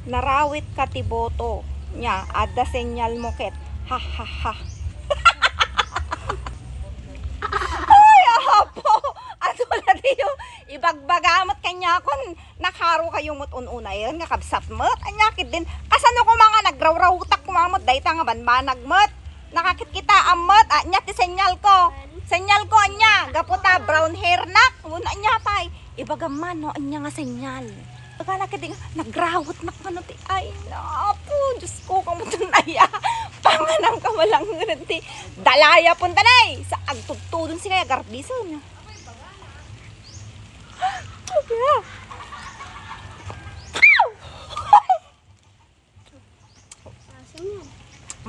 narawit ka ti boto nya adda senyal mo ket ha ha ha. Ay apo adula diyo ibagbagamot kanya kon nakaro kayo mot unayon nga kabsat mot anya kid din kasano ko mga nagrawrawutak kumamot dayta nga banbanag mot nakakit kita amot anya ti senyal ko anya gaputa brown hair nak una anya tay ibagaman no anya nga senyal. Akala ka din, nagrawat na ka ti. Ay, napo, Diyos ko, kamutan na ya. Panganam ka walang ngunti. Dalaya punta na eh. Sa agtugtudon si kaya garbison.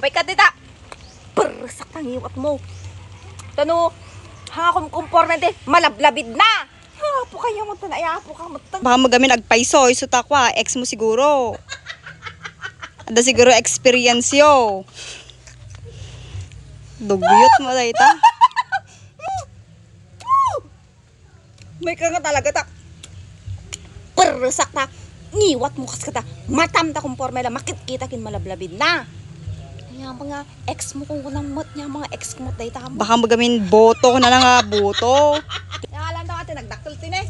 Bay ka tita. Persak tang iwat mo. Tano, hanga kumpormente, malablabid na. Apo kaya mo ito na, apo ka mo ito. Baka magamin agpaiso, iso takwa, ex mo siguro. Ada siguro experience yo. Dugyot mo dahil ta. May ka nga talaga ta. Persak ta. Ngiwat mo kas ka ta. Matam ta kumporme la, makit kita kin malablabid na. Kaya mga ex mo kung kunang mat niya, mga ex mo dahil ta. Baka magamin boto ko na lang nga, boto. Nakalan daw ate, nagdaktil tin eh.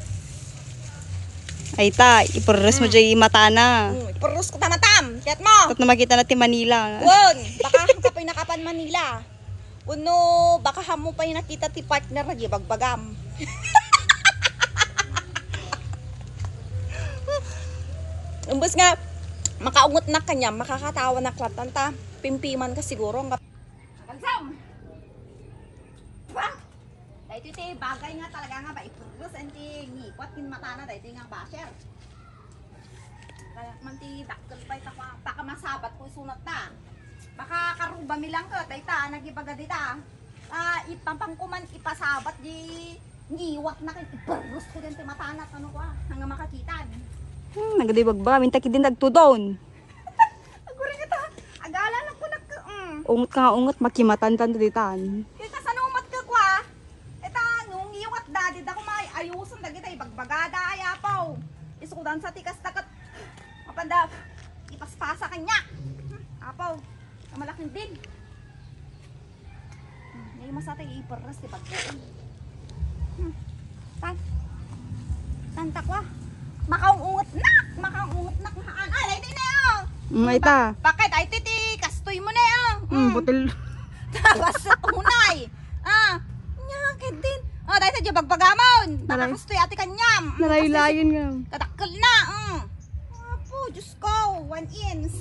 Ay ta, iparos mo dyan mata na. Perus ko tamatam. Kiyat mo. Tapos na makita natin Manila. Won, baka ka pa nakapan Manila. Uno, baka hamo pa yung nakita ti partner na gibagbagam. Umbos nga, makaungot na kanya, makakatawa na klatan ta. Pimpiman ka siguro. Kansam! Dahito iti bagay nga talaga nga ba ipurus and ti ngipot kin mata na dahito nga basher. Kaya man ti dakkel pa ita baka masabat ko sunat ta. Baka karuba milang ka dayta nagibaga dita. Ipampangkuman ipasabat di ngiwat na kin ipurus ko din ti mata na ano ko hanga makakitan. Nagadibag ba? Minta kidin nagtudon. Aguri kita. Agala lang ko Ungot ka nga ungot, makimatantan ditan. kita sa numat ka kwa. Nung iwat dadid ako may ayuson da kita ibagbagada ayapaw. Isukudan sa tikas takat. Mapanda ipaspasa kanya. Apaw, malaking din. Ngayon masatay iparas di pagkain. Tanta kwa. Makaungot nak haan. Ay, di na yun. Ay ta. Bakit? Ay, titi, kastoy mo na yun. Butil. Tapos unay. Nyakit din. Dahil sa dyan bagbagamon. Nakakastoy ati kanyam. Nalayo-layon nga. Kadakkel na. Apo, Diyos ko. 1 inch.